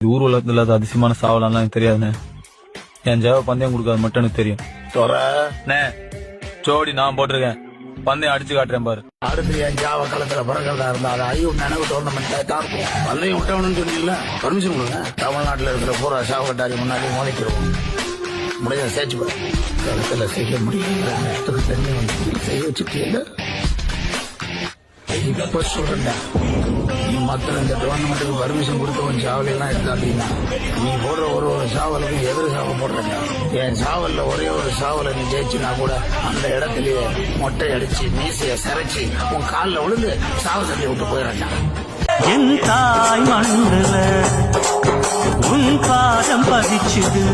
ஊர் உலகத்துல இல்லாத அதிசயமான சாவலாம் எனக்கு தெரியாதுண்ணே. என் ஜாவ பந்தயம் கொடுக்காது மட்டும் எனக்கு தெரியும். ஜோடி நான் போட்டிருக்கேன், பந்தயம் அடிச்சு காட்டுறேன் பாரு. அடுத்து என் ஜாவ களத்துல பிறக்கிறதா இருந்தா அது ஐயோ நினைவு டோர்னமெண்ட் தான் இருக்கும். பந்தயம் விட்டவனு சொன்னீங்கல்ல, பர்மிஷன் கொடுங்க. தமிழ்நாட்டில் இருக்கிற பூரா சாவட்டாரி முன்னாடி மோதிக்கிறோம். முடிஞ்ச சேர்ச்சு பாரு. களத்துல செய்ய முடியல, தண்ணி வந்து செய்ய வச்சுட்டீங்க. இப்ப சொல்றா, நீ மத்த இந்த டோர்னமெண்ட்டுக்கு பர்மிஷன் கொடுத்தவன் சாவலாம் எடுத்தா அப்படின்னா நீ போடுற ஒரு சாவலுக்கும் எதிர் சாவ போடுறேங்க. என் சாவல்ல ஒரே ஒரு சாவலை நீ ஜெயிச்சுனா கூட அந்த இடத்துலயே மொட்டை அடிச்சு மீசைய சரைச்சு உன் காலில் விழுந்து சாவ தள்ளி விட்டு போயிடறா. என் தாய் மண்ணுல உன் பாதம் பதிச்சுது.